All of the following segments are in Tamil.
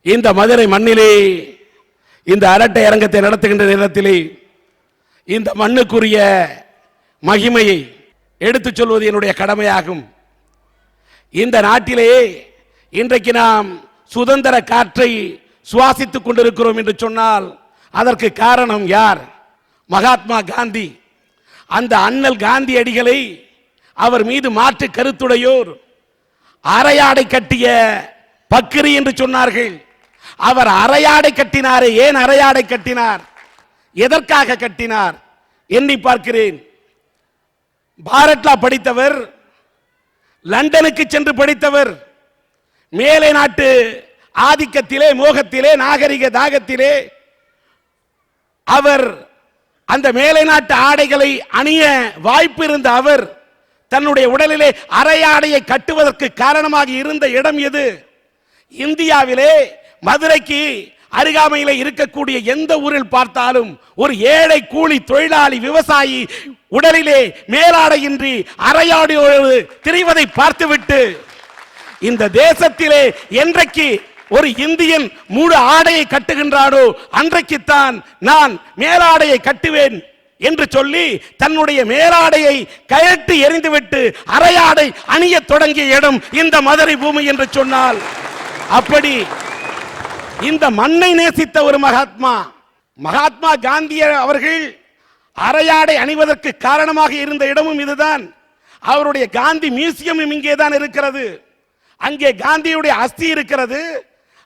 இந்த மதுரை மண்ணிலே இந்த அரட்டை அரங்கத்தை நடத்துகின்ற நேரத்திலே இந்த மண்ணுக்குரிய மகிமையை எடுத்துச் சொல்வது என்னுடைய கடமையாகும். இந்த நாட்டிலே இன்றைக்கு நாம் சுதந்திர காற்றை சுவாசித்துக் கொண்டிருக்கிறோம் என்று சொன்னால் அதற்கு காரணம் யார்? மகாத்மா காந்தி. அந்த அண்ணல் காந்தியடிகளை அவர் மீது மாற்று கருத்துடையோர் அரையாடை கட்டிய பக்கிரி என்று சொன்னார்கள். அவர் அரையாடை கட்டினாரே, ஏன் அரையாடை கட்டினார்? எதற்காக கட்டினார்? எண்ணி பார்க்கிறேன். பாரட்லா படித்தவர், லண்டனுக்கு சென்று படித்தவர், மேலை நாட்டு ஆதிக்கத்திலே, மோகத்திலே, நாகரிக தாகத்திலே அவர் அந்த மேலை நாட்டு ஆடைகளை அணிய வாய்ப்பு இருந்த அவர் தன்னுடைய உடலிலே அரையாடையை கட்டுவதற்கு காரணமாக இருந்த இடம் எது? இந்தியாவிலே மதுரைக்கு அருகாமையில் இருக்கக்கூடிய எந்த ஊரில் பார்த்தாலும் ஒரு ஏழை கூலி தொழிலாளி விவசாயி உடலிலே மேலாடையின்றி அரையாடையோடு திரிவதை பார்த்துவிட்டு இந்த தேசத்திலே என்றைக்கு ஒரு இந்தியன் முழு ஆடையை கட்டுகின்றானோ அன்றைக்குத்தான் நான் மேலாடையை கட்டுவேன் என்று சொல்லி தன்னுடைய மேலாடையை கழட்டி எறிந்துவிட்டு அரையாடை அணிய தொடங்கிய இடம் இந்த மதுரை பூமி என்று சொன்னால், அப்படி இந்த மண்ணை நேசித்த ஒரு மகாத்மா காந்தி அவர்கள் அரையாடை அணிவதற்கு காரணமாக இருந்த இடமும் இதுதான். அவருடைய காந்தி மியூசியம் இங்கேதான் இருக்கிறது. அங்கே காந்தியுடைய அஸ்தி இருக்கிறது.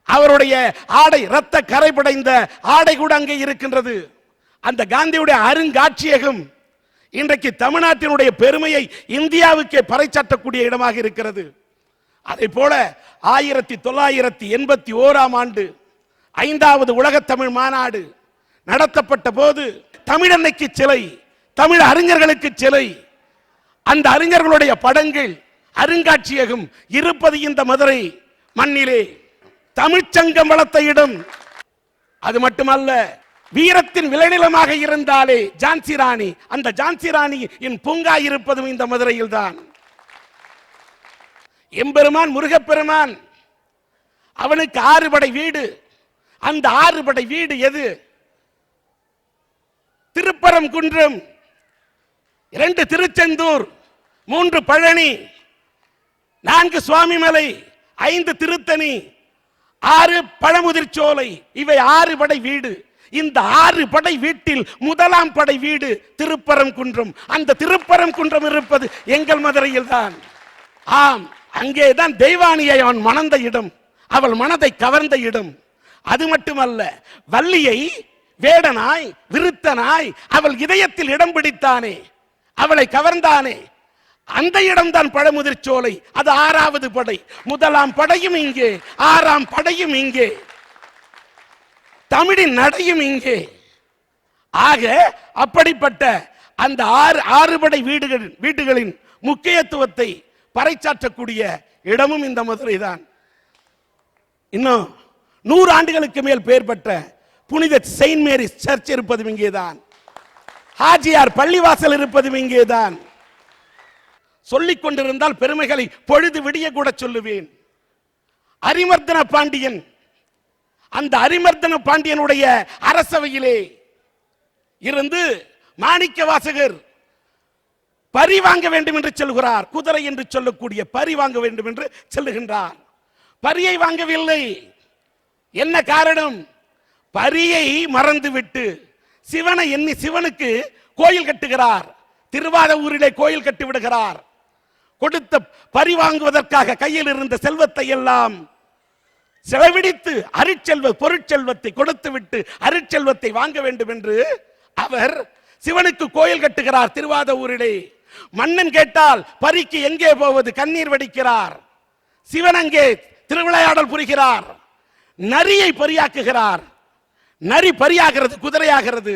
அவருடைய ஆடை இரத்த கரை படைந்த ஆடை கூட அங்கே இருக்கின்றது. அந்த காந்தியுடைய அருங்காட்சியகம் இன்றைக்கு தமிழ்நாட்டினுடைய பெருமையை இந்தியாவுக்கே பறைசாற்றக்கூடிய இடமாக இருக்கிறது. அதே போல 1981ஆம் ஆண்டு 5வது உலக தமிழ் மாநாடு நடத்தப்பட்ட போது தமிழன்னைக்கு சிலை, தமிழ் அறிஞர்களுக்கு சிலை, அந்த அறிஞர்களுடைய படங்கள் அருங்காட்சியகம் இருப்பது இந்த மதுரை மண்ணிலே. தமிழ்ச்சங்கம் வளர்த்த இடம். அது மட்டுமல்ல, வீரத்தின் விளைநிலமாக இருந்தாலே ஜான்சி ராணி, அந்த ஜான்சி ராணியின் பூங்கா இருப்பதும் இந்த மதுரையில் தான். எம்பெருமான் முருகப்பெருமான் அவனுக்கு 6 படை வீடு. அந்த 6 படை வீடு எது? திருப்பரங்குன்றம், 2 திருச்செந்தூர், 3 பழனி, 4 சுவாமிமலை, 5 திருத்தணி, 6 பழமுதிர்ச்சோலை. இவை 6 படை வீடு. இந்த 6 படை வீட்டில் முதலாம் படை வீடு திருப்பரங்குன்றம். அந்த திருப்பரங்குன்றம் இருப்பது எங்கள் மதுரையில் தான். ஆம், அங்கேதான் தெய்வானியை அவன் மணந்த இடம், அவள் மனதை கவர்ந்த இடம். அது மட்டுமல்ல, வள்ளியை வேடனாய் விருத்தனாய் அவள் இதயத்தில் இடம் பிடித்தானே, அவளை கவர்ந்தானே, அந்த இடம்தான் பழமுதிர்ச்சோலை. அது 6வது படை. முதலாம் படையும் இங்கே, 6ஆம் படையும் இங்கே, தமிழின் நடையும் இங்கே. ஆக அப்படிப்பட்ட அந்த 6 படை வீடுகளின் முக்கியத்துவத்தை பறைசாற்றக்கூடிய இடமும் இந்த மதுரை தான். இன்னும் 100 ஆண்டுகளுக்கு மேல் பெயர் பெற்ற புனித செயின்ட் மேரிஸ் சர்ச் இருப்பதும் இங்கேதான். ஹாஜியார் பள்ளிவாசல் இருப்பதும் இங்கேதான். சொல்லிக் கொண்டிருந்தால் பெருமைகளை பொழுது விடிய கூட சொல்லுவேன். அரிமர்தன பாண்டியன், அந்த அரிமர்தன பாண்டியனுடைய அரசவையிலே இருந்து மாணிக்க வாசகர் பரி வாங்க வேண்டும் என்று சொல்கிறார். குதிரை என்று சொல்லக்கூடிய பரி வாங்க வேண்டும் என்று சொல்லுகின்றார். பரியை வாங்கவில்லை. என்ன காரணம்? பரியை மறந்துவிட்டு சிவனை எண்ணி சிவனுக்கு கோயில் கட்டுகிறார். திருவாரூரிலே கோயில் கட்டி விடுகிறார். கொடுத்த பரி வாங்குவதற்காக கையில் இருந்த செல்வத்தை எல்லாம் செலவிடித்து அருட்செல்வ பொருட்செல்வத்தை கொடுத்து விட்டு அருட்செல்வத்தை வாங்க வேண்டும் என்று அவர் சிவனுக்கு கோயில் கட்டுகிறார் திருவாரூரிலே. மன்னன் கேட்டால் பரிக்கு எங்கே போவது? கண்ணீர் வடிக்கிறார். சிவன் அங்கே திருவிளையாடல் புரிகிறார். நரியை பரியாக்குகிறார். நரி பரியாகிறது, குதிரையாகிறது.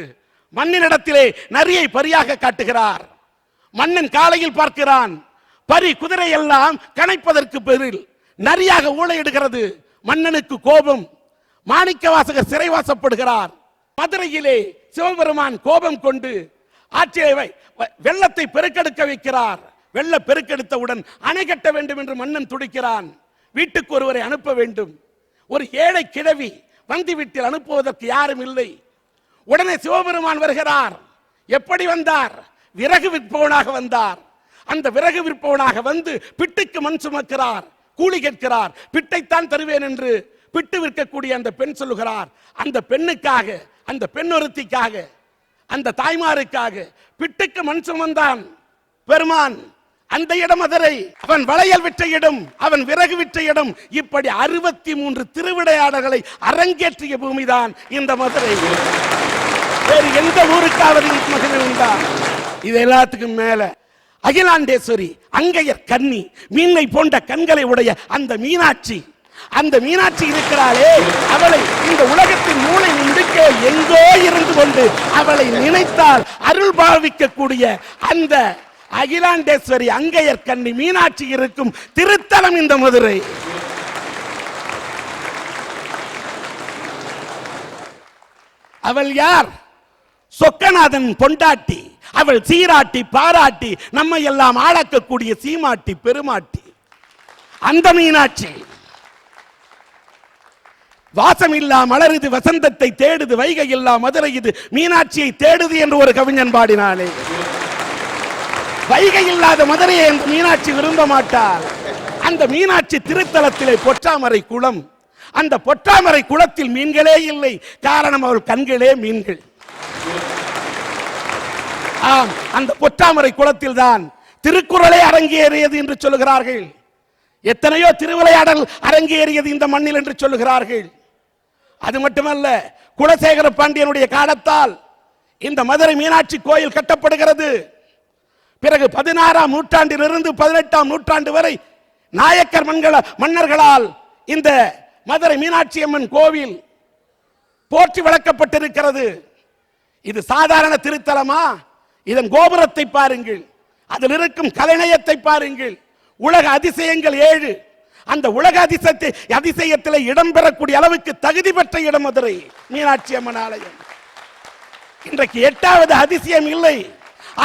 மன்னனிடத்திலே நரியை பரியாக காட்டுகிறார். மன்னன் காலையில் பார்க்கிறான், பரி குதிரை எல்லாம் கணைப்பதற்கு பதில் நரியாக ஊளையிடுகிறது. மன்னனுக்கு கோபம். மாணிக்க வாசகர் சிறைவாசப்படுகிறார். மதுரையிலே சிவபெருமான் கோபம் கொண்டு ஆட்சியை வெள்ளத்தை பெருக்கெடுக்க வைக்கிறார். வெள்ள பெருக்கெடுத்தவுடன் அணை கட்ட வேண்டும் என்று மன்னன் துடிக்கிறான். வீட்டுக்கு ஒருவரை அனுப்ப வேண்டும். ஒரு ஏழை கிழவி வந்தி வீட்டில் அனுப்புவதற்கு யாரும் இல்லை. உடனே சிவபெருமான் வருகிறார். எப்படி வந்தார்? விறகு விற்பவனாக வந்தார். அந்த விறகு விற்பவனாக வந்து பிட்டுக்கு மண் சுமக்கிறார், கூலி கேட்கிறார். பிட்டைத்தான் தருவேன் என்று பிட்டு விற்கக்கூடிய அந்த பெண் சொல்லுகிறார். அந்த பெண்ணுக்காக, அந்த பெண் ஒருத்திக்காக, அந்த தாய்மாருக்காக பிட்டுக்கு மண் சுமந்தான் பெருமான். அந்த இடம் மதுரை. அவன் வளையல் விற்ற இடம், அவன் விறகு விற்ற இடம். இப்படி 63 திருவிளையாடல்களை அரங்கேற்றிய பூமிதான் இந்த மதுரை. வேறு எந்த ஊருக்காவது மகிமை உண்டா? இது எல்லாத்துக்கும் மேல அகிலாண்டேஸ்வரி, அங்கையர் கன்னி, மீனை போன்ற கண்களை உடைய அந்த மீனாட்சி, அந்த மீனாட்சி இருக்கிறாளே, அவளை இந்த உலகத்தின் மூளை முடுக்க எங்கோ இருந்து கொண்டு அவளை நினைத்தால் அருள் பாவிக்கக்கூடிய அந்த அகிலாண்டேஸ்வரி, அங்கையர் கன்னி, மீனாட்சி இருக்கும் திருத்தலம் இந்த மதுரை. அவள் யார்? சொக்கநாதன் பொண்டாட்டி. அவள் சீராட்டி பாராட்டி நம்மை எல்லாம் ஆளாக்கக்கூடிய சீமாட்டி பெருமாட்டி அந்த மீனாட்சி. வாசம் இல்லா மலருது வசந்தத்தை தேடுது, வைகை இல்லா மதுரை இது மீனாட்சியை தேடுது என்று ஒரு கவிஞன் பாடினாலே. வைகை இல்லாத மதுரையை அந்த மீனாட்சி விரும்ப மாட்டாள். அந்த மீனாட்சி திருத்தலத்திலே பொற்றாமரை குளம். அந்த பொற்றாமரை குளத்தில் மீன்களே இல்லை. காரணம், அவள் கண்களே மீன்கள். ஆம், அந்த பொற்றாமரை குளத்தில் தான் திருக்குறளே அரங்கேறியது என்று சொல்லுகிறார்கள். எத்தனையோ திருவிளையாடல் அரங்கேறியது இந்த மண்ணில் என்று சொல்லுகிறார்கள். அது மட்டுமல்ல, குலசேகர பாண்டியனுடைய காலத்தால் இந்த மதுரை மீனாட்சி கோயில் கட்டப்படுகிறது. பிறகு 16ஆம் நூற்றாண்டிலிருந்து 18ஆம் நூற்றாண்டு வரை நாயக்கர் மன்னர்களால் இந்த மதுரை மீனாட்சி அம்மன் கோவில் போற்றி வளர்க்கப்பட்டிருக்கிறது. இது சாதாரண திருத்தலமா? இதன் கோபுரத்தை பாருங்கள், அதில் இருக்கும் கலைநயத்தை பாருங்கள். உலக அதிசயங்கள் 7. அந்த உலக அதிசயத்தில் இடம்பெறக்கூடிய அளவுக்கு தகுதி பெற்ற இடம் மதுரை மீனாட்சி அம்மன் ஆலயம். இன்றைக்கு 8வது அதிசயம் இல்லை,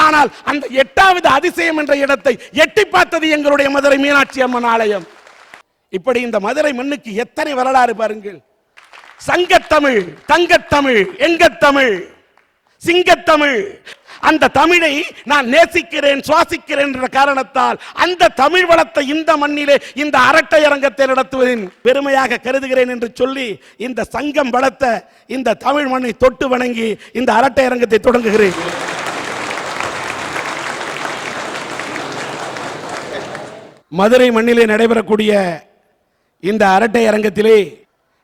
ஆனால் அந்த 8வது அதிசயம் என்ற இடத்தை எட்டி பார்த்தது எங்களுடைய மதுரை மீனாட்சி அம்மன் ஆலயம். இப்படி இந்த மதுரை மண்ணுக்கு எத்தனை வரலாறு பாருங்கள். சங்கத்தமிழ், தங்கத்தமிழ், எங்கத்தமிழ், சிங்கத்தமிழ். அந்த தமிழை நான் நேசிக்கிறேன், சுவாசிக்கிறேன் என்ற காரணத்தால் அந்த தமிழ் வளத்தை இந்த மண்ணிலே இந்த அரட்டை அரங்கத்தை நடத்துவதின் பெருமையாக கருதுகிறேன் என்று சொல்லி இந்த சங்கம் வளர்த்த இந்த தமிழ் மண்ணை தொட்டு வணங்கி இந்த அரட்டை அரங்கத்தை தொடங்குகிறேன். மதுரை மண்ணிலே நடைபெறக்கூடிய இந்த அரட்டை அரங்கத்திலே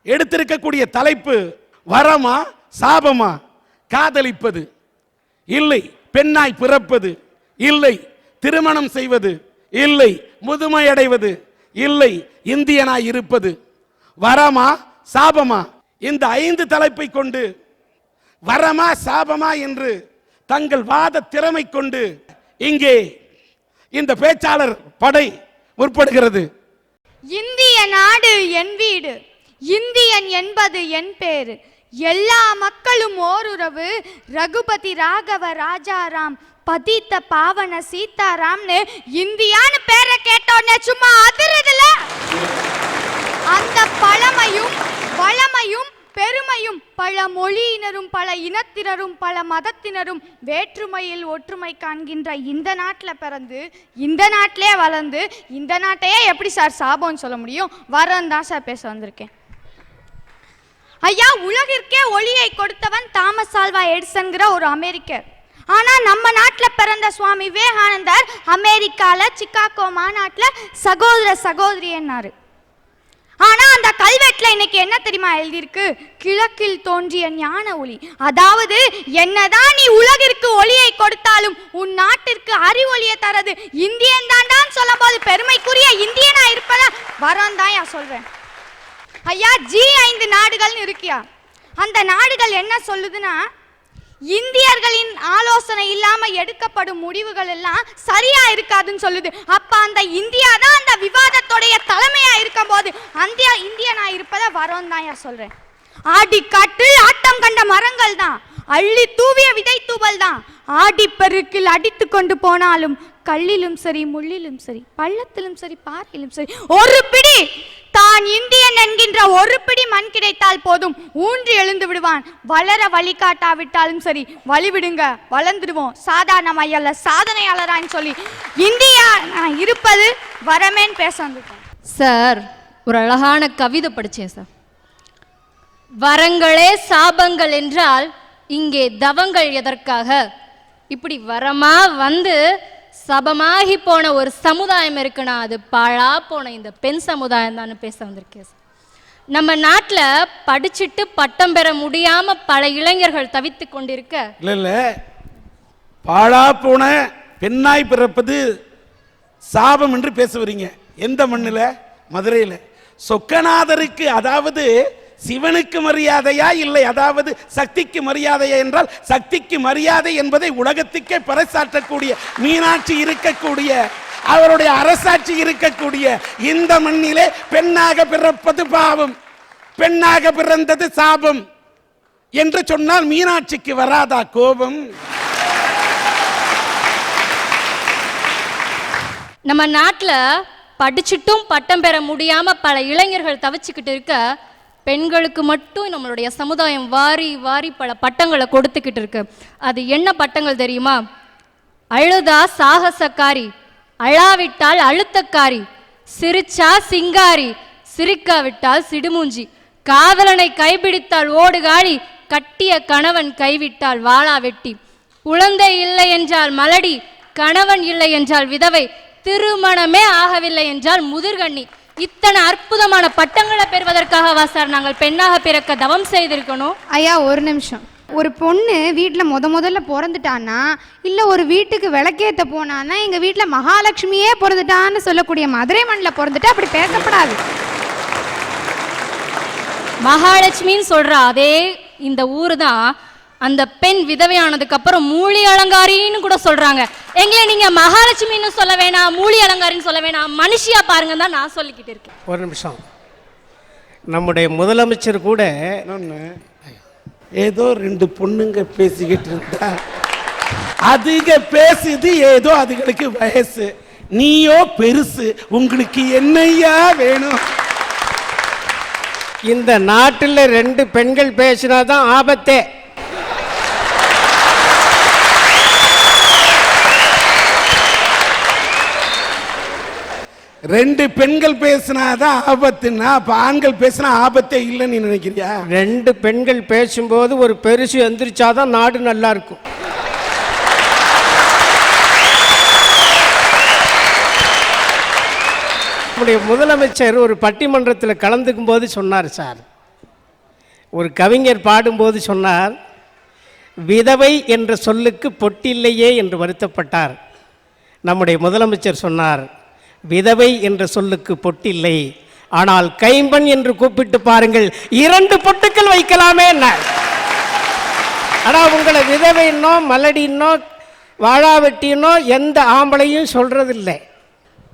எடுத்திருக்கக்கூடிய தலைப்பு வரமா சாபமா? காதலிப்பது இல்லை, பெண்ணாய் பிறப்பது இல்லை, திருமணம் செய்வது இல்லை, முதுமை அடைவது இல்லை, இந்தியனாய் இருப்பது. வரமா சாபமா? இந்த 5 தலைப்பை கொண்டு வரமா சாபமா என்று தங்கள் வாத திறமை கொண்டு இங்கே இந்த பேச்சாளர் படை முற்படுகிறது. இந்திய நாடு என் வீடு, இந்தியன் என்பது என் பேரு, எல்லா மக்களும் ஓருறவு, ரகுபதி ராகவ ராஜாராம் பதித்த பாவன சீதாராம்னு இந்தியான்னு பேரை கேட்டோன்னே சும்மா அதிரதுல. அந்த பழமையும் வளமையும் பெருமையும் பல மொழியினரும் பல இனத்தினரும் பல மதத்தினரும் வேற்றுமையில் ஒற்றுமை காண்கின்ற இந்த நாட்டில் பிறந்து இந்த நாட்டிலே வளர்ந்து இந்த நாட்டையே எப்படி சார் சாபம்னு சொல்ல முடியும்? வரன்னு தான் சார் பேச வந்திருக்கேன். ஐயா, உலகிற்கே ஒளியை கொடுத்தவன் தாமஸ் ஆல்வா எடிசன்கிற ஒரு அமெரிக்கர். ஆனா நம்ம நாட்டில் பிறந்த சுவாமி விவேகானந்தர் அமெரிக்கால சிக்காகோ மாநாட்டில் சகோதர சகோதரி என்னாரு. ஆனா அந்த கல்வெட்டுல இன்னைக்கு என்ன தெரியுமா எழுதியிருக்கு? கிழக்கில் தோன்றிய ஞான ஒளி. அதாவது என்னதான் நீ உலகிற்கு ஒளியை கொடுத்தாலும் உன் நாட்டிற்கு அறிவொளியை தரது இந்தியன் தான் சொல்லும் போது பெருமைக்குரிய இந்தியனா இருப்பதா வரம் தான் சொல்றேன். ஐயா, G5 நாடுகள்னு இருக்கியா? அந்த நாடுகள் என்ன சொல்லுதுன்னா, இந்தியர்களின் ஆலோசனை இல்லாம எடுக்கப்படும் முடிவுகள் எல்லாம் சரியா இருக்காதுன்னு சொல்லுது. அப்ப அந்த இந்தியா தான் அந்த விவாதத்துடைய தலைமையா இருக்கும் போது அந்த இந்தியனா இருப்பதை வரோம் தான் சொல்றேன். ஆடி காட்டில் ஆட்டம் கண்ட மரங்கள் தான், அள்ளி தூவிய விதை தூவல் தான், ஆடி பெருக்கில் அடித்து கொண்டு போனாலும் கல்லிலும் சரி, முள்ளிலும் சரி, பள்ளத்திலும் சரி, பாறையிலும் சரி, ஒரு பிடி தான் இந்தியன் என்கின்ற ஒரு பிடி மண் கிடைத்தால் போதும், ஊன்றி எழுந்து விடுவான். வளர வழிகாட்டாவிட்டாலும் சரி, வழிவிடுங்க, வளர்ந்துடுவோம், சாதாரண சாதனையாளரான்னு சொல்லி இந்தியா இருப்பது வரமேன்னு பேச வந்துட்டேன். சார், ஒரு அழகான கவிதை படித்தேன் சார். வரங்களே சாபங்கள் என்றால் இங்கே தவங்கள் எதற்காக? இப்படி வரமா வந்து சபமாகி போன ஒரு சமுதாயம் இருக்குன்னா அது பாழா போன இந்த பெண் சமுதாயம் தான் பேச வந்திருக்கேன் சார். நம்ம நாட்டில் படிச்சுட்டு பட்டம் பெற முடியாம பல இளைஞர்கள் தவித்து கொண்டிருக்க, இல்ல பாழா போன பெண்ணாய் பிறப்பது சாபம் என்று பேச வரீங்க. எந்த மண்ணில்? மதுரையில். சொக்கநாதருக்கு, அதாவது சிவனுக்கு மரியாதையா இல்லை, அதாவது சக்திக்கு மரியாதையா என்றால் சக்திக்கு மரியாதை என்பதை உலகத்துக்கே பறைசாற்றக்கூடிய மீனாட்சி இருக்கக்கூடிய, அவருடைய அரசாட்சி இருக்கக்கூடிய இந்த மண்ணிலே பெண்ணாக பிறப்பது பாவம், பெண்ணாக பிறந்தது சாபம் என்று சொன்னால் மீனாட்சிக்கு வராதா கோபம்? நம்ம நாட்டில் படிச்சுட்டும் பட்டம் பெற முடியாம பல இளைஞர்கள் தவிச்சுக்கிட்டு இருக்க, பெண்களுக்கு மட்டும் நம்மளுடைய சமுதாயம் வாரி வாரி பல பட்டங்களை கொடுத்துக்கிட்டு இருக்கு. அது என்ன பட்டங்கள் தெரியுமா? அழுதா சாகசக்காரி, அழாவிட்டால் அழுத்தக்காரி, சிரிச்சா சிங்காரி, சிரிக்காவிட்டால் சிடுமூஞ்சி, காதலனை கைப்பிடித்தால் ஓடுகாளி, கட்டிய கணவன் கைவிட்டால் வாளா வெட்டி, குழந்தை இல்லை என்றால் மலடி, கணவன் இல்லை என்றால் விதவை, திருமணமே ஆகவில்லை என்றால் முதிர்கண்ணி. இத்தனை அற்புதமான பட்டங்களை பெறுவதற்காகவா சார் நாங்கள் பெண்ணாக பிறக்க தவம் செய்திருக்கணும்? ஐயா, ஒரு நிமிஷம். ஒரு பொண்ணு வீட்டில் முதல்ல பிறந்துட்டான்னா, இல்லை ஒரு வீட்டுக்கு விளக்கேற்ற போனான்னா, எங்கள் வீட்டில் மகாலட்சுமியே பிறந்துட்டான்னு சொல்லக்கூடிய மதுரை மண்ணில் பிறந்துட்டு அப்படி பேசப்படாது. மகாலட்சுமின்னு சொல்ற அதே இந்த ஊர் தான் அந்த பெண் விதவையானதுக்கு அப்புறம் மூலி அலங்காரின்னு கூட சொல்றாங்க. எங்களை நீங்க மகாலட்சுமின்னு சொல்ல வேணாம், மூலி அலங்காரின்னு சொல்ல வேணாம், மனுஷியா பாருங்க தான் நான் சொல்லிக்கிட்டு இருக்கேன். ஒரு நிமிஷம். நம்முடைய முதலமைச்சர் கூட ஏதோ ரெண்டு பொண்ணுங்க பேசிக்கிட்டு இருந்தா, அதுங்க பேசுது, ஏதோ அதுகளுக்கு வயசு, நீயோ பெருசு, உங்களுக்கு என்னையா வேணும்? இந்த நாட்டில் ரெண்டு பெண்கள் பேசினாதான் ஆபத்தே. ரெண்டு பெண்கள் பேசினாதான் ஆபத்துன்னா அப்ப ஆண்கள் பேசினா ஆபத்தே இல்லைன்னு நினைக்கிறியா? ரெண்டு பெண்கள் பேசும்போது ஒரு பெருசு எந்திரிச்சாதான் நாடு நல்லா இருக்கும். நம்முடைய முதலமைச்சர் ஒரு பட்டிமன்றத்தில் கலந்துக்கும் போது சொன்னார் சார், ஒரு கவிஞர் பாடும்போது சொன்னார், விதவை என்ற சொல்லுக்கு பொட்டில்லையே என்று வருத்தப்பட்டார். நம்முடைய முதலமைச்சர் சொன்னார், விதவை என்ற சொல்லுக்கு பொட்டில்லை, ஆனால் கைம்பெண் என்று கூப்பிட்டு பாருங்கள், 2 பொட்டுக்கள் வைக்கலாமே. ஆனால் உங்களை விதவைன்னோ மலடின்னோ வாழாவெட்டினோ எந்த ஆம்பளையும் சொல்றதில்லை.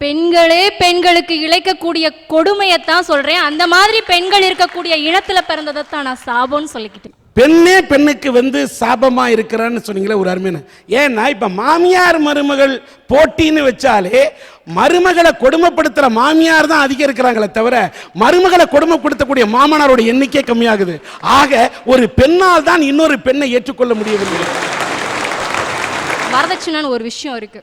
பெண்களே பெண்களுக்கு இழைக்கக்கூடிய கொடுமையத்தான் சொல்றேன். அந்த மாதிரி பெண்கள் இருக்கக்கூடிய இனத்துல பிறந்ததைத்தான் நான் சாபம்னு சொல்லிக்கிட்டேன். பெண்ணே பெண்ணுக்கு வந்து சாபமா இருக்கிறான்னு சொன்னீங்களே, ஒரு அருமையான. ஏன்னா இப்ப மாமியார் மருமகள் போட்டின்னு வச்சாலே மருமகளை கொடுமைப்படுத்துற மாமியார் தான் அதிகம் இருக்கிறாங்களே தவிர மருமகளை கொடுமைப்படுத்தக்கூடிய மாமனாரோட எண்ணிக்கை கம்மியாகுது. ஆக ஒரு பெண்ணால் தான் இன்னொரு பெண்ணை ஏற்றுக்கொள்ள முடியவில்லை. வரதட்சணைன்னு ஒரு விஷயம் இருக்கு.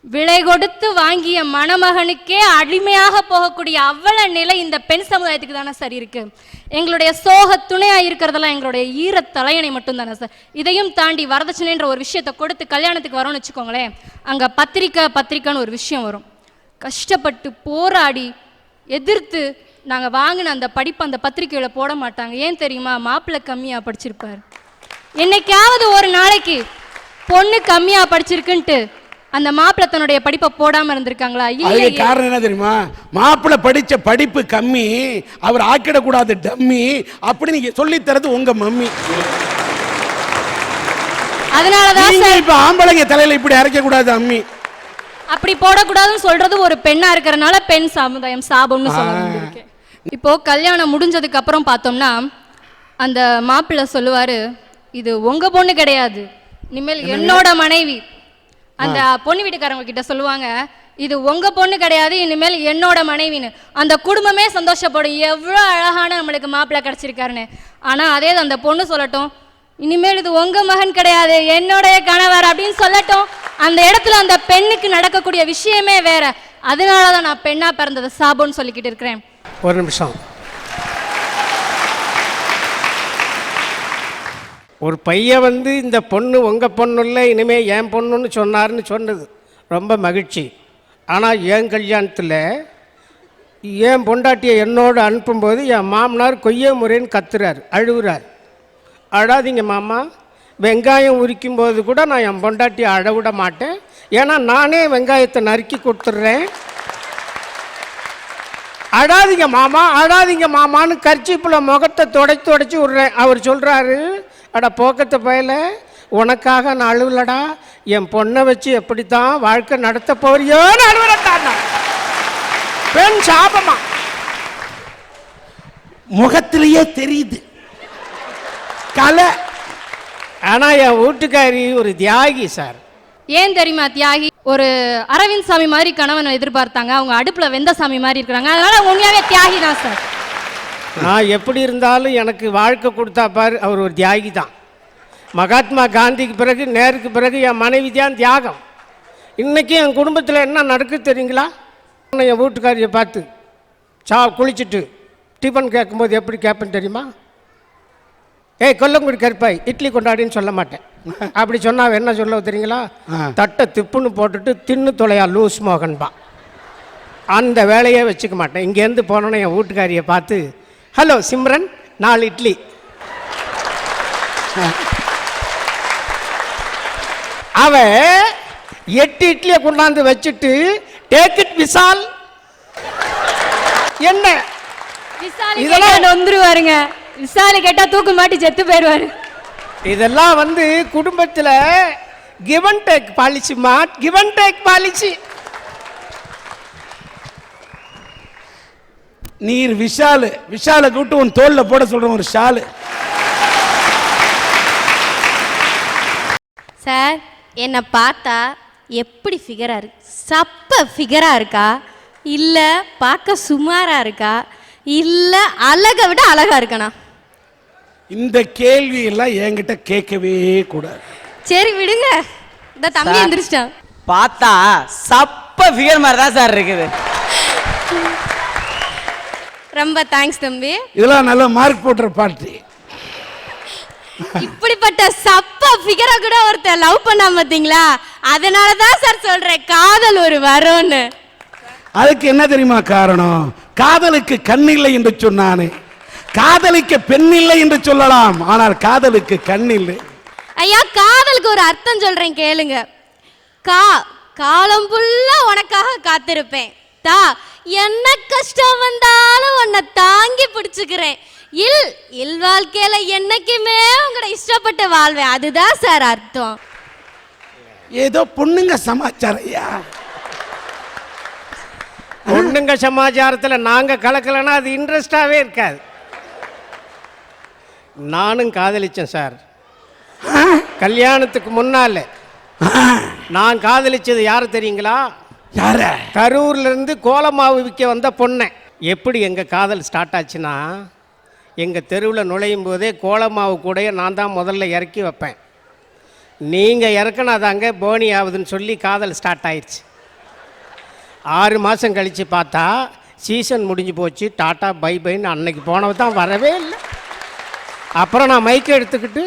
விலை கொடுத்து வாங்கிய மணமகனுக்கே அடிமையாக போகக்கூடிய அவ்வள நிலை இந்த பெண் சமுதாயத்துக்கு தானே சார் இருக்கு. எங்களுடைய சோக துணையா இருக்கிறதெல்லாம் எங்களுடைய ஈர தலையணை மட்டும் தானே சார். இதையும் தாண்டி வரதட்சணைன்ற ஒரு விஷயத்தை கொடுத்து கல்யாணத்துக்கு வரோம்னு வச்சுக்கோங்களேன், அங்க பத்திரிக்கைன்னு ஒரு விஷயம் வரும். கஷ்டப்பட்டு போராடி எதிர்த்து நாங்கள் வாங்கின அந்த படிப்பு அந்த பத்திரிக்கையில் போட மாட்டாங்க. ஏன் தெரியுமா? மாப்பிள்ளை கம்மியாக படிச்சிருப்பார். என்னைக்காவது ஒரு நாளைக்கு பொண்ணு கம்மியாக படிச்சிருக்குன்ட்டு அந்த மாப்பிள்ளை தன்னுடைய படிப்பை போடாம இருந்திருக்காங்களா? இல்ல. காரணம் என்ன தெரியுமா? மாப்பிள்ளை படிச்ச படிப்பு கம்மி, அவர் ஆக்கிடக்கூடாது டம்மி அப்படி நீங்க சொல்லி தரது உங்க மம்மி. அதனாலதான் இப்ப ஆம்பளைங்க தலையில இப்படி அரைக்க கூடாது அம்மி, அப்படி போடக்கூடாதுன்னு சொல்றது ஒரு பெண்ணா இருக்கிறனால பெண் சமுதாயம் சாபம்னு சொல்ல. இப்போ கல்யாணம் முடிஞ்சதுக்கு அப்புறம் பார்த்தோம்னா அந்த மாப்பிள்ளை சொல்லுவாரு, இது உங்க பொண்ணு கிடையாது, இனிமேல் என்னோட மனைவி. அந்த பொண்ணு வீட்டுக்காரங்க கிட்ட சொல்லுவாங்க, இது உங்க பொண்ணு கிடையாது, இனிமேல் என்னோட மனைவின்னு. அந்த குடும்பமே சந்தோஷப்படும், எவ்வளோ அழகான நம்மளுக்கு மாப்பிள்ளை கிடைச்சிருக்காருன்னு. ஆனா அதே அந்த பொண்ணு சொல்லட்டும், இனிமேல் இது உங்க மகன் கிடையாது, என்னுடைய கணவர் அப்படின்னு சொல்லட்டும். அந்த இடத்துல அந்த பெண்ணுக்கு நடக்கக்கூடிய விஷயமே வேற. அதனாலதான் நான் பெண்ணா பிறந்தது சாபம்னு சொல்லிக்கிட்டு இருக்கிறேன். ஒரு நிமிஷம். ஒரு பையன் வந்து இந்த பொண்ணு உங்கள் பொண்ணு இல்லை, இனிமேல் என் பொண்ணுன்னு சொன்னார்னு சொன்னது ரொம்ப மகிழ்ச்சி. ஆனால் என் கல்யாணத்தில் என் பொண்டாட்டியை என்னோடு அனுப்பும்போது என் மாமனார் கொய்ய முறைன்னு கத்துறார், அழுகுறார். அழாதீங்க மாமா, வெங்காயம் உரிக்கும் போது கூட நான் என் பொண்டாட்டியை அழவிட மாட்டேன், ஏன்னா நானே வெங்காயத்தை நறுக்கி கொடுத்துட்றேன். அழாதீங்க மாமா, அழாதீங்க மாமான்னு கர்ச்சீப்பில் முகத்தை தொடச்சி விட்றேன். அவர் சொல்கிறாரு, அட போக்கத்தை பயல, உனக்காக நான் அழுவலடா, என் பொண்ணை வச்சு எப்படித்தான் வாழ்க்கை நடத்த போறியோன்னு அழுவலட்டான். பெண் சாபமா முகத்திலேயே தெரியுது கலை. ஆனால் என் வீட்டுக்காரி ஒரு தியாகி சார். ஏன் தெரியுமா தியாகி? ஒரு அரவிந்த் சாமி மாதிரி கணவனை எதிர்பார்த்தாங்க, அவங்க அடுப்புல வெந்த சாமி மாதிரி இருக்கிறாங்க. அதனால அவங்க உண்மையாவே தியாகி தான் சார். நான் எப்படி இருந்தாலும் எனக்கு வாழ்க்கை கொடுத்தா பாரு, அவர் ஒரு தியாகி தான். மகாத்மா காந்திக்கு பிறகு, நேருக்கு பிறகு என் மனைவி தான் தியாகம். இன்றைக்கி என் குடும்பத்தில் என்ன நடக்குது தெரியுங்களா? என் வீட்டுக்காரியை பார்த்து குளிச்சுட்டு டிஃபன் கேட்கும்போது எப்படி கேட்பேன்னு தெரியுமா? ஏய் கொல்லங்குடி கருப்பாய், இட்லி கொண்டாடின்னு சொல்ல மாட்டேன். அப்படி சொன்னால் என்ன சொல்ல தெரியுங்களா? தட்டை திப்புன்னு போட்டுட்டு தின்னு தொலையா லூஸ் மோகன்பா. அந்த வேலையே வச்சுக்க மாட்டேன். இங்கேருந்து போனோன்னே என் வீட்டுக்காரியை பார்த்து, ஹலோ சிம்ரன், 4 இட்லி. அவ 8 இட்லியை கொண்டாந்து வச்சுட்டு டேக் இட் விசால். என்ன இதெல்லாம் வந்துருவாருங்க, விசாலி கேட்டா தூக்கு மாட்டி செத்து போயிடுவாரு. இதெல்லாம் வந்து குடும்பத்தில் கிவ் அண்ட் டேக் பாலிசிமா, கிவ் அண்ட் டேக் பாலிசி. நீர் விஷாலை கூட்டு உன் தோல்ல போட சொல்ற ஒரு ஷாலு. சார், என்னை பார்த்தா எப்படி ஃபிகரா இருக்கு? சப்ப ஃபிகரா இருக்கா, இல்லை பார்க்க சுமாரா இருக்கா, இல்லை அழகை விட அழகா இருக்கணா? இந்த கேள்வி எல்லாம் என்கிட்ட கேட்கவே கூடாது. சரி விடுங்க, இந்த தம்பி எந்திரிச்சிட்டான். பார்த்தா சப்ப ஃபிகர் மாதிரி தான் சார் இருக்குது. ரொம்ப தேங்க்ஸ் தம்பி. இதெல்லாம் நல்ல மார்க் போட்டுற பார்ட்டி. இப்படிப்பட்ட சப்ப ஃபிகரை கூட ஒருத்தர் லவ் பண்ணா பார்த்தீங்களா? அதனால தான் சார் சொல்றேன், காதல் ஒரு வரோன்னு. அதுக்கு என்ன தெரியுமா காரணம்? காதலுக்கு கண்ணில்லை என்று சொன்னானே, காதலிக்க பெண் இல்லை என்று சொல்லலாம், ஆனால் காதலுக்கு கண் இல்லை. ஐயா, காதலுக்கு ஒரு அர்த்தம் சொல்றேன் கேளுங்க. காலம் ஃபுல்லா உனக்காக காத்திருப்பேன். என்ன கஷ்டம் வந்தாலும் உன்னை தாங்கி பிடிச்சுக்கிறேன். இல் வாழ்க்கையில என்னைக்குமே உங்களை இஷ்டப்பட்டு வாழ்வேன். அதுதான் சார் அர்த்தம். ஏதோ பொண்ணுங்க சமாச்சாரம் ஐயா. பொண்ணுங்க சமாச்சாரத்தில் நாங்கள் கலக்கலைன்னா அது இன்ட்ரெஸ்டாகவே இருக்காது. நானும் காதலிச்சேன் சார். கல்யாணத்துக்கு முன்னால நான் காதலிச்சது யாரு தெரியுங்களா? யார? கரூர்லேருந்து கோலமாவு விற்க வந்த பொண்ணை. எப்படி எங்கள் காதல் ஸ்டார்ட் ஆச்சுன்னா, எங்கள் தெருவில் நுழையும் போதே கோலமாவு கூடையே நான் தான் முதல்ல இறக்கி வைப்பேன். நீங்கள் இறக்குனாதாங்க போனி ஆகுதுன்னு சொல்லி காதல் ஸ்டார்ட் ஆயிடுச்சு. 6 மாதம் கழித்து பார்த்தா சீசன் முடிஞ்சு போச்சு, டாட்டா பை பைன்னு அன்னைக்கு போனவ தான் வரவே இல்லை. அப்புறம் நான் மைக்கை எடுத்துக்கிட்டு,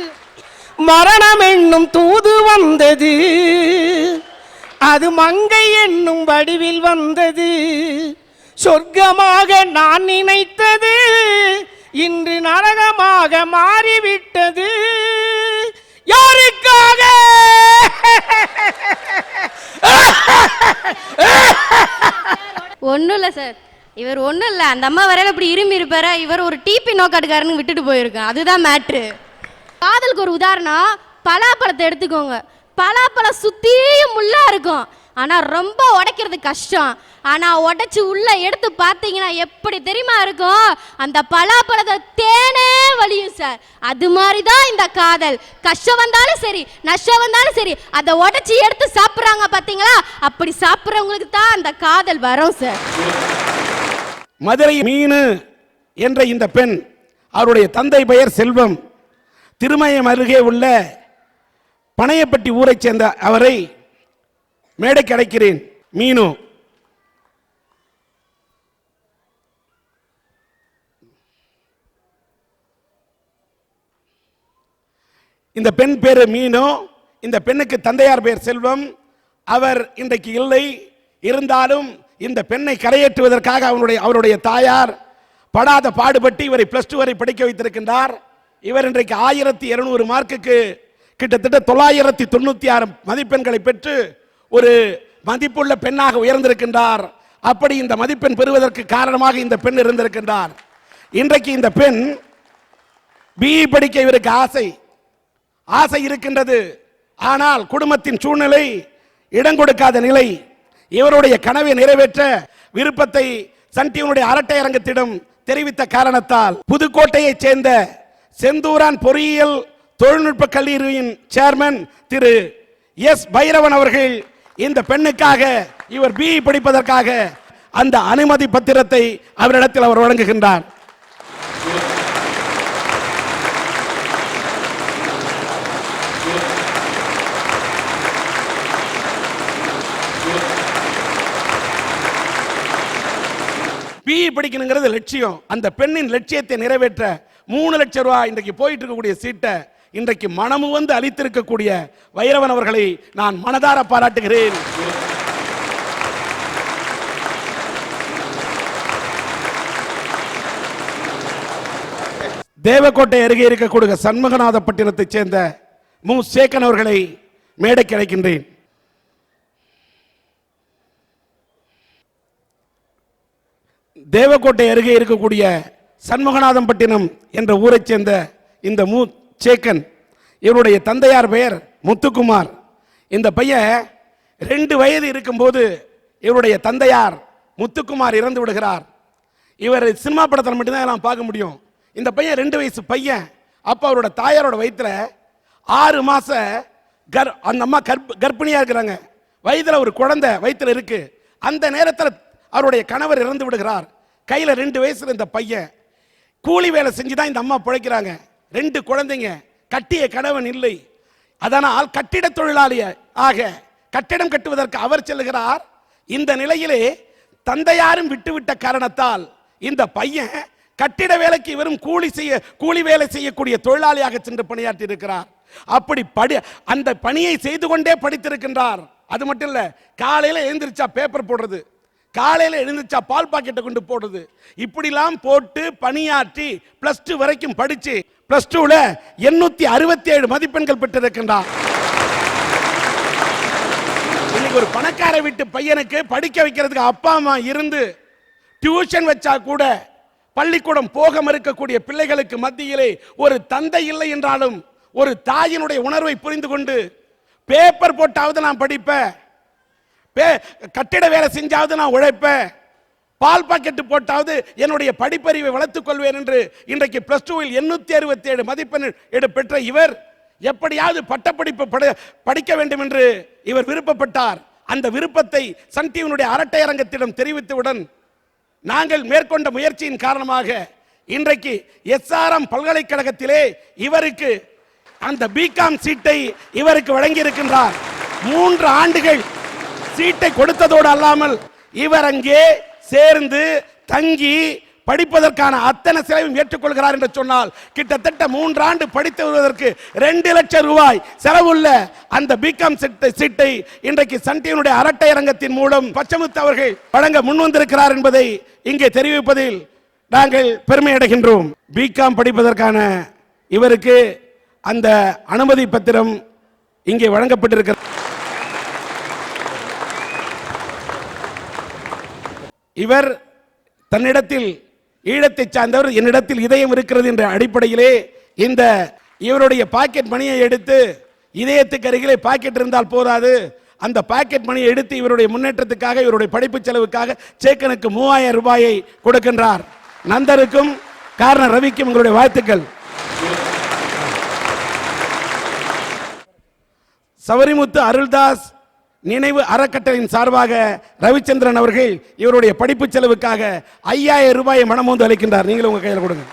மரணம் என்னும் தூது வந்தது, அது மங்கை என்னும் வடிவில் வந்தது, சொர்க்கமாக நான் நினைத்தது இன்று நரகமாக மாறிவிட்டது, யாருக்காக? ஒன்றும் இல்லை சார், இவர் ஒன்றும் இல்லை. அந்த அம்மா வரையில இப்படி இரும்பி இருப்பார, இவர் ஒரு டிபி நோக்காட்டுக்காரன்னு விட்டுட்டு போயிருக்கேன். அதுதான் மேட்ரு. காதலுக்கு ஒரு உதாரணம், பலாப்பழத்தை எடுத்துக்கோங்க. பலாப்பழம் சுற்றியும் முள்ளா இருக்கும், ஆனா ரொம்ப உடைக்கிறது கஷ்டம். ஆனா உடைச்சு உள்ள எடுத்து பார்த்தீங்கன்னா எப்படி தெரியுமா இருக்கும்? அந்த பலாப்பழத்தை தேனே வலியும் சார். அது மாதிரி தான் இந்த காதல். கஷ்டம் வந்தாலும் சரி, நஷ்டம் வந்தாலும் சரி, அதை உடைச்சி எடுத்து சாப்பிட்றாங்க பார்த்தீங்களா? அப்படி சாப்பிட்றவங்களுக்கு தான் அந்த காதல் வரும் சார். மதுரை மீனு என்ற இந்த பெண், அவருடைய தந்தை பெயர் செல்வம், திருமயம் அருகே உள்ள பனையப்பட்டி ஊரைச் சேர்ந்த அவரை மேடைக்கு அழைக்கிறேன். மீனு, இந்த பெண் பேரு மீனு. இந்த பெண்ணுக்கு தந்தையார் பெயர் செல்வம். அவர் இன்றைக்கு இல்லை. இருந்தாலும் இந்த பெண்ணை கரையேற்றுவதற்காக அவருடைய தாயார் படாத பாடுபட்டு இவரை +2 வரை படிக்க வைத்திருக்கின்றார். இவர் இன்றைக்கு 1200 மார்க்குக்கு கிட்டத்தட்ட 996 மதிப்பெண்களை பெற்று ஒரு மதிப்புள்ள பெண்ணாக உயர்ந்திருக்கின்றார். அப்படி இந்த மதிப்பெண் பெறுவதற்கு காரணமாக இந்த பெண் இருந்திருக்கின்றார். இன்றைக்கு இந்த பெண் பிஇ படிக்க இவருக்கு ஆசை இருக்கின்றது. ஆனால் குடும்பத்தின் சூழ்நிலை இடம் கொடுக்காத நிலை. இவருடைய கனவை நிறைவேற்ற விருப்பத்தை சன் டிவியினுடைய அரட்டை அரங்கத்திடம் தெரிவித்த காரணத்தால் புதுக்கோட்டையைச் சேர்ந்த செந்தூரான் பொறியியல் தொழில்நுட்ப கல்லூரியின் சேர்மன் திரு எஸ் பைரவன் அவர்கள் இந்த பெண்ணுக்காக, இவர் பிஇ படிப்பதற்காக அந்த அனுமதி பத்திரத்தை அவரிடத்தில் அவர் வழங்குகின்றார். பிஇ படிக்கணுங்கிறது லட்சியம். அந்த பெண்ணின் லட்சியத்தை நிறைவேற்ற 3 லட்சம் ரூபாய் இன்றைக்கு போயிட்டு இருக்கக்கூடிய சீட்டை இன்றைக்கு மனமு வந்து அளித்திருக்கக்கூடிய வைரவன் அவர்களை நான் மனதார பாராட்டுகிறேன். தேவக்கோட்டை அருகே இருக்கக்கூடிய சண்முகநாதப்பட்டினத்தைச் சேர்ந்த மு. சேகன் அவர்களை மேடைக்கு அழைக்கின்றேன். தேவக்கோட்டை அருகே இருக்கக்கூடிய சண்முகநாதம்பட்டினம் என்ற ஊரைச் சேர்ந்த இந்த மு. சேகன், இவருடைய தந்தையார் பெயர் முத்துக்குமார். இந்த பையன் 2 வயது இருக்கும்போது இவருடைய தந்தையார் முத்துக்குமார் இறந்து விடுகிறார். இவர் சினிமா படத்தில் மட்டும்தான் நான் பார்க்க முடியும். இந்த பையன் 2 வயசு பையன். அப்போ அவரோட தாயாரோட வயிற்றுல 6 மாசம் அந்த அம்மா கர்ப்பிணியா இருக்கிறாங்க. வயதுல ஒரு குழந்தை வயிற்றுல இருக்கு. அந்த நேரத்தில் அவருடைய கணவர் இறந்து விடுகிறார். கையில் 2 வயசுல இந்த பையன் கூலி வேலை செஞ்சுதான் இந்த அம்மா பிழைக்கிறாங்க. 2 குழந்தைங்க, கட்டிய கணவன் இல்லை. அதனால் கட்டிட தொழிலாளி ஆக கட்டிடம் கட்டுவதற்கு அவர் செல்கிறார். இந்த நிலையிலே தந்தையாரும் விட்டுவிட்ட காரணத்தால் இந்த பையன் கட்டிட வேலைக்கு இவரும் கூலி வேலை செய்யக்கூடிய தொழிலாளியாக சென்று பணியாற்றி இருக்கிறார். அப்படி அந்த பணியை செய்து கொண்டே படித்திருக்கின்றார். அது மட்டும் இல்ல, காலையில எழுந்திருச்சா பேப்பர் போடுறது, காலையில் எழுந்துச்சா பால் பாக்கெட்டை கொண்டு போடுறது, இப்படிலாம் போட்டு பணியாற்றி +2 வரைக்கும் படிச்சு +2ல 867 மதிப்பெண்கள் பெற்றிருக்கின்றார். இன்னைக்கு ஒரு பணக்கார வீட்டு பையனுக்கு படிக்க வைக்கிறதுக்கு அப்பா அம்மா இருந்து டியூஷன் வச்சா கூட பள்ளிக்கூடம் போக மறுக்கக்கூடிய பிள்ளைகளுக்கு மத்தியிலே ஒரு தந்தை இல்லை என்றாலும் ஒரு தாயினுடைய உணர்வை புரிந்து கொண்டு பேப்பர் போட்டாவது நான் படிப்பேன், கட்டிட வேலை செஞ்சாவது நான் உழைப்பேன், பால் பாக்கெட்டு போட்டாவது என்னுடைய படிப்பறிவை வளர்த்துக் கொள்வேன் என்று இன்றைக்கு +2ல் 867 மதிப்பெண் பெற்ற இவர் எப்படியாவது பட்டப்படிப்பு படிக்க வேண்டும் என்று இவர் விருப்பப்பட்டார். அந்த விருப்பத்தை சன் டிவியினுடைய அரட்டை அரங்கத்திடம் தெரிவித்தவுடன் நாங்கள் மேற்கொண்ட முயற்சியின் காரணமாக இன்றைக்கு SRM பல்கலைக்கழகத்திலே இவருக்கு அந்த பிகாம் சீட்டை இவருக்கு வழங்கி இருக்கின்றார். 3 ஆண்டுகள் சீட்டை கொடுத்ததோடு அல்லாமல் இவர் அங்கே சேர்ந்து தங்கி படிப்பதற்கான அத்தனை செலவும் ஏற்றுக்கொள்கிறார் என்று சொன்னால் கிட்டத்தட்ட 3 ஆண்டு படித்து வருவதற்கு 2 லட்சம் ரூபாய் செலவுள்ள அந்த பிகாம் சீட்டை இன்றைக்கு சன் டிவியினுடைய அரட்டை அரங்கத்தின் மூலம் பச்சமுத்து அவர்கள் வழங்க முன்வந்திருக்கிறார் என்பதை இங்கே தெரிவிப்பதில் நாங்கள் பெருமை அடைகின்றோம். பிகாம் படிப்பதற்கான இவருக்கு அந்த அனுமதி பத்திரம் இங்கே வழங்கப்பட்டிருக்கிறது. இவர் தன்னிடத்தில் ஈழத்தை சார்ந்தவர், என்னிடத்தில் இதயம் இருக்கிறது என்ற அடிப்படையிலே இந்த இவருடைய பாக்கெட் மணியை எடுத்து இதயத்துக்கு அருகிலே பாக்கெட் இருந்தால் போதாது, அந்த பாக்கெட் மணியை எடுத்து இவருடைய முன்னேற்றத்துக்காக, இவருடைய படிப்பு செலவுக்காக சேக்கனுக்கு 3000 ரூபாயை கொடுக்கின்றார். நந்தருக்கும் காரண ரவிக்கும் உங்களுடைய வாழ்த்துக்கள். சவரிமுத்து அருள்தாஸ் நினைவு அறக்கட்டளையின் சார்பாக ரவிச்சந்திரன் அவர்கள் இவருடைய படிப்பு செலவுக்காக 5000 ரூபாயை மனமோந்து அளிக்கின்றார். நீங்களும் உங்க கையில் கொடுங்க.